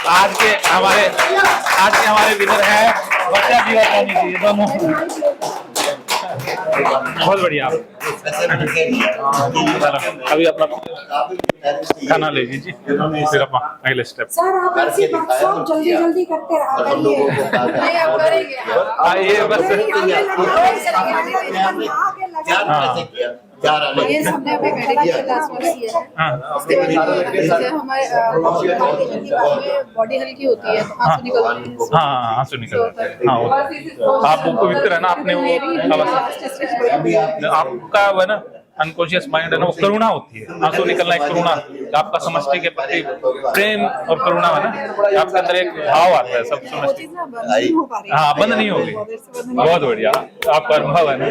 आज के हमारे विनर है बच्चा जी और रानी जी, ये दोनों बहुत बढ़िया। अभी अपना खाना ले लीजिए, फिर अपना अगले स्टेप। सर आप ऐसी वर्कशॉप जल्दी जल्दी करते रहा ये बस ये हमने अभी मेडिकल क्लास में किया है। इसके बाद हमारे बॉडी हल्की होती है तो आंसू निकलते हैं। हाँ आंसू निकलते हैं। हाँ आप पवित्र है ना, आपने आपका वो है ना अनकॉन्शियस माइंड है ना, वो करुणा होती है। आंसू निकलना एक करुणा, आपका समष्टि के प्रति प्रेम और करुणा है ना, आपके अंदर एक भाव आता है सब समष्टि। हाँ बंद नहीं होगी, बहुत बढ़िया आपका अनुभव है ना।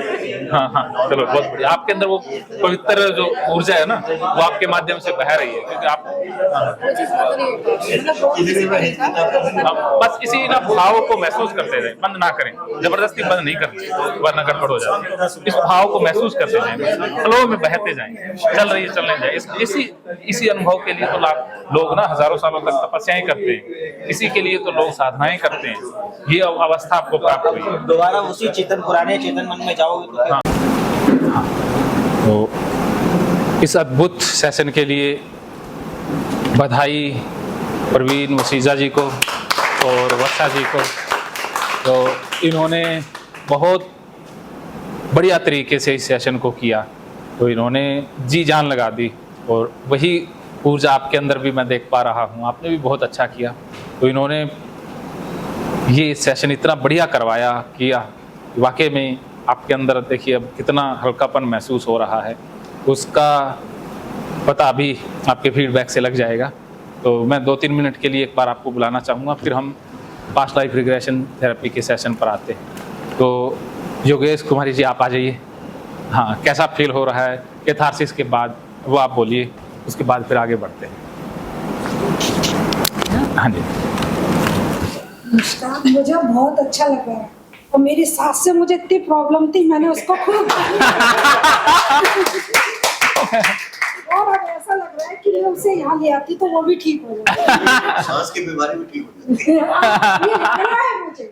हाँ चलो बहुत बढ़िया। आपके अंदर वो पवित्र जो ऊर्जा है ना, वो आपके माध्यम से बह रही है, क्योंकि आप बस इसी ना भाव को महसूस करते रहे, बंद ना करें, जबरदस्ती बंद नहीं करनी वरना गड़बड़ हो जाती है। इस भाव को महसूस करते जाएं, में बहते जाएं, चल रही है चलने जाए। इसी अनुभव के लिए तो लोग ना हजारों सालों तक तपस्याएं करते हैं, इसी के लिए तो लोग साधनाएं करते हैं। ये अवस्था आपको प्राप्त हुई है। दोबारा उसी पुराने चेतन मन में जाओगे तो तो इस अद्भुत सेशन के लिए बधाई प्रवीण वसीजा जी को और वर्षा जी को। तो इन्होंने बहुत बढ़िया तरीके से इस सेशन को किया, तो इन्होंने जी जान लगा दी और वही ऊर्जा आपके अंदर भी मैं देख पा रहा हूँ। आपने भी बहुत अच्छा किया। तो इन्होंने ये सेशन इतना बढ़िया करवाया किया, वाकई में आपके अंदर देखिए अब कितना हल्कापन महसूस हो रहा है, उसका पता अभी आपके फीडबैक से लग जाएगा। तो मैं 2-3 मिनट के लिए एक बार आपको बुलाना चाहूँगा, फिर हम पास्ट लाइफ रिग्रेशन थेरेपी के सेशन पर आते हैं। तो योगेश कुमारी जी आप आ जाइए। हाँ कैसा फील हो रहा है कैथारसिस के बाद, वो आप बोलिए, उसके बाद फिर आगे बढ़ते हैं। हाँ जी मुझे बहुत अच्छा लग रहा है, और मेरी सास से मुझे इतनी प्रॉब्लम थी, मैंने उसको खूब और अब ऐसा लग रहा है कि मैं उसे यहाँ ले आती तो वो भी ठीक हो जाती, सांस की बीमारी भी ठीक हो जाती है। ये लग रहा है मुझे।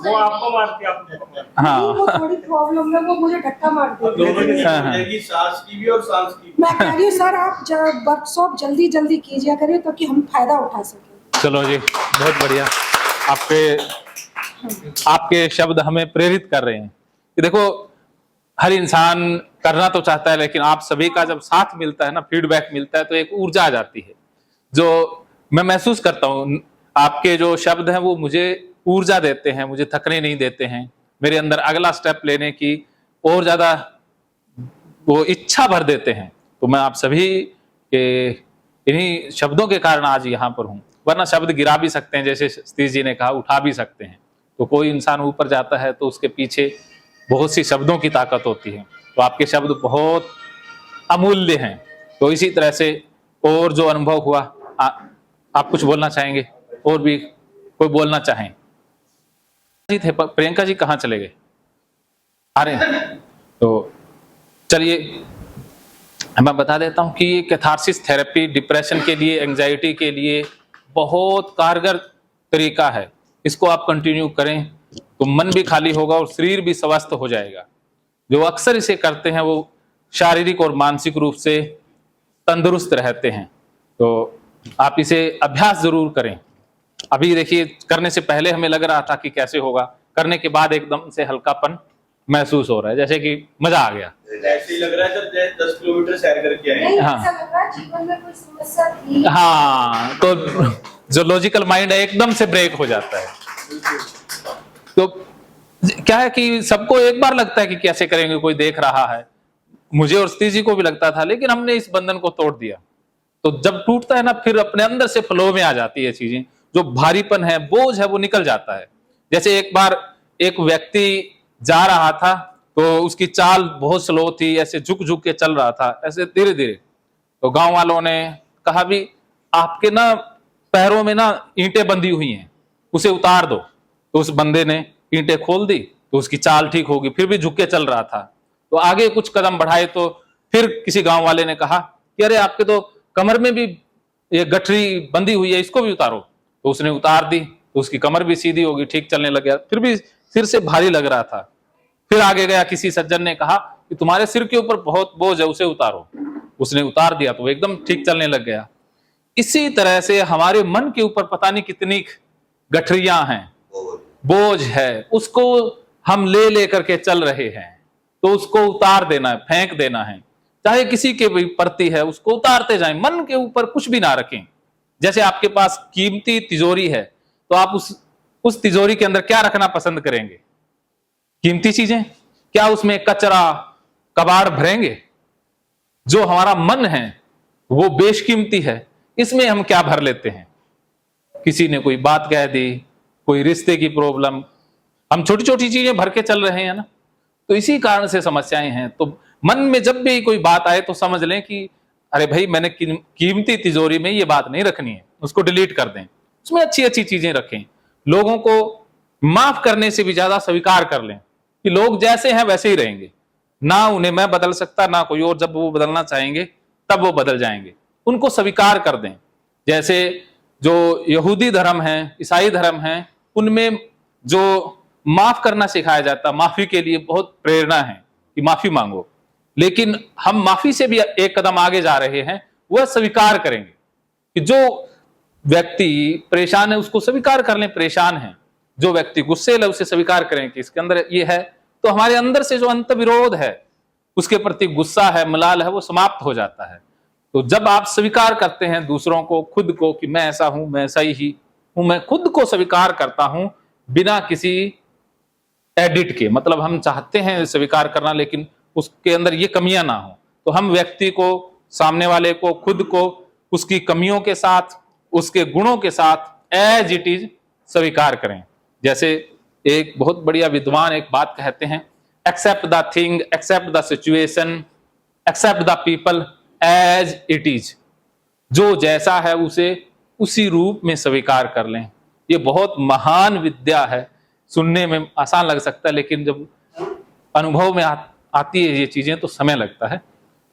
वो आपको मारती है, आपको हाँ वो थोड़ी प्रॉब्लम है, वो मुझे धक्का मार देगी। सांस की भी और सांस की भी। मैं कह रही हूँ सर आप वर्कशॉप जल्दी जल्दी कीजिए करिए ताकि हम फायदा उठा सकें। चलो जी बहुत बढ़िया। आपके शब्द हमें प्रेरित कर रहे हैं कि देखो हर इंसान करना तो चाहता है, लेकिन आप सभी का जब साथ मिलता है ना, फीडबैक मिलता है, तो एक ऊर्जा आ जाती है जो मैं महसूस करता हूँ। आपके जो शब्द हैं वो मुझे ऊर्जा देते हैं, मुझे थकने नहीं देते हैं, मेरे अंदर अगला स्टेप लेने की और ज्यादा वो इच्छा भर देते हैं। तो मैं आप सभी के इन्हीं शब्दों के कारण आज यहाँ पर हूँ, वरना शब्द गिरा भी सकते हैं, जैसे सतीश जी ने कहा उठा भी सकते हैं। तो कोई इंसान ऊपर जाता है तो उसके पीछे बहुत सी शब्दों की ताकत होती है। तो आपके शब्द बहुत अमूल्य हैं। तो इसी तरह से और जो अनुभव हुआ आप कुछ बोलना चाहेंगे, और भी कोई बोलना चाहें? जी थे प्रियंका जी कहाँ चले गए? आ रहे हैं। तो चलिए मैं बता देता हूँ कि ये कैथारसिस थेरेपी डिप्रेशन के लिए, एंजाइटी के लिए बहुत कारगर तरीका है। इसको आप कंटिन्यू करें तो मन भी खाली होगा और शरीर भी स्वस्थ हो जाएगा। जो अक्सर इसे करते हैं वो शारीरिक और मानसिक रूप से तंदुरुस्त रहते हैं। तो आप इसे अभ्यास जरूर करें। अभी देखिए करने से पहले हमें लग रहा था कि कैसे होगा, करने के बाद एकदम से हल्कापन महसूस हो रहा है, जैसे कि मजा आ गया। ऐसे ही लग रहा है सर 10 किलोमीटर सैर करके आए हैं। हाँ। ऐसा लग रहा है जीवन में कोई समस्या थी। हाँ तो जो लॉजिकल माइंड है एकदम से ब्रेक हो जाता है। तो क्या है कि सबको एक बार लगता है कि कैसे करेंगे, कोई देख रहा है, मुझे और सतीश जी को भी लगता था, लेकिन हमने इस बंधन को तोड़ दिया। तो जब टूटता है ना, फिर अपने अंदर से फ्लो में आ जाती है चीजें, जो भारीपन है, बोझ है, वो निकल जाता है। जैसे एक बार एक व्यक्ति जा रहा था तो उसकी चाल बहुत स्लो थी, ऐसे झुक झुक के चल रहा था, ऐसे धीरे धीरे। तो गांव वालों ने कहा भी आपके ना पैरों में ना ईंटें बंधी हुई हैं, उसे उतार दो। तो उस बंदे ने ईंटें खोल दी तो उसकी चाल ठीक होगी, फिर भी झुक के चल रहा था। तो आगे कुछ कदम बढ़ाए तो फिर किसी गांव वाले ने कहा कि अरे आपके तो कमर में भी ये गठरी बंधी हुई है, इसको भी उतारो। तो उसने उतार दी, तो उसकी कमर भी सीधी होगी, ठीक चलने लग गया। फिर भी सिर से भारी लग रहा था। फिर आगे गया, किसी सज्जन ने कहा कि तुम्हारे सिर के ऊपर बहुत बोझ है, उसे उतारो। उसने उतार दिया तो वो एकदम ठीक चलने लग गया। इसी तरह से हमारे मन के ऊपर पता नहीं कितनी गठरियां हैं, बोझ है, उसको हम ले लेकर के चल रहे हैं। तो उसको उतार देना है, फेंक देना है, चाहे किसी के भी प्रति है, उसको उतारते जाएं। मन के ऊपर कुछ भी ना रखें। जैसे आपके पास कीमती तिजोरी है, तो आप उस तिजोरी के अंदर क्या रखना पसंद करेंगे? कीमती चीजें। क्या उसमें कचरा कबाड़ भरेंगे? जो हमारा मन है वो बेशकीमती है, इसमें हम क्या भर लेते हैं? किसी ने कोई बात कह दी, कोई रिश्ते की प्रॉब्लम, हम छोटी छोटी चीजें भर के चल रहे हैं ना। तो इसी कारण से समस्याएं हैं। तो मन में जब भी कोई बात आए तो समझ लें कि अरे भाई, मैंने कीमती तिजोरी में ये बात नहीं रखनी है, उसको डिलीट कर दें। उसमें अच्छी अच्छी चीजें रखें। लोगों को माफ करने से भी ज्यादा स्वीकार कर लें कि लोग जैसे हैं वैसे ही रहेंगे, ना उन्हें मैं बदल सकता ना कोई और। जब वो बदलना चाहेंगे तब वो बदल जाएंगे, उनको स्वीकार कर दें। जैसे जो यहूदी धर्म है, ईसाई धर्म है, उनमें जो माफ करना सिखाया जाता, माफी के लिए बहुत प्रेरणा है कि माफी मांगो। लेकिन हम माफी से भी एक कदम आगे जा रहे हैं, वह स्वीकार करेंगे कि जो व्यक्ति परेशान है उसको स्वीकार कर लें, परेशान है। जो व्यक्ति गुस्से है उसे स्वीकार करें कि इसके अंदर ये है। तो हमारे अंदर से जो अंतर्विरोध है, उसके प्रति गुस्सा है, मलाल है, वो समाप्त हो जाता है। तो जब आप स्वीकार करते हैं दूसरों को, खुद को, कि मैं ऐसा हूं, मैं ऐसा ही हूं, मैं खुद को स्वीकार करता हूं बिना किसी एडिट के। मतलब हम चाहते हैं स्वीकार करना, लेकिन उसके अंदर ये कमियां ना हो, तो हम व्यक्ति को, सामने वाले को, खुद को उसकी कमियों के साथ, उसके गुणों के साथ एज इट इज स्वीकार करें। जैसे एक बहुत बढ़िया विद्वान एक बात कहते हैं, accept the thing, accept the situation, accept the people as it is. जो जैसा है उसे उसी रूप में स्वीकार कर लें। ये बहुत महान विद्या है। सुनने में आसान लग सकता है, लेकिन जब अनुभव में आती है ये चीजें तो समय लगता है।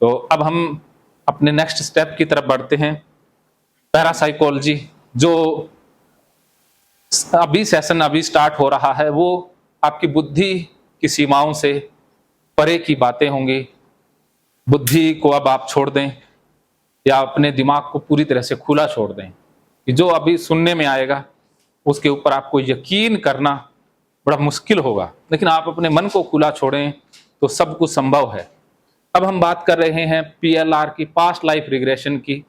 तो अब हम अपने नेक्स्ट स्टेप की तरफ बढ़ते हैं, पैरासाइकोलॉजी। जो सेशन अभी स्टार्ट हो रहा है, वो आपकी बुद्धि की सीमाओं से परे की बातें होंगी। बुद्धि को अब आप छोड़ दें, या अपने दिमाग को पूरी तरह से खुला छोड़ दें कि जो अभी सुनने में आएगा उसके ऊपर आपको यकीन करना बड़ा मुश्किल होगा, लेकिन आप अपने मन को खुला छोड़ें तो सब कुछ संभव है। अब हम बात कर रहे हैं PLR की, पास्ट लाइफ रिग्रेशन की।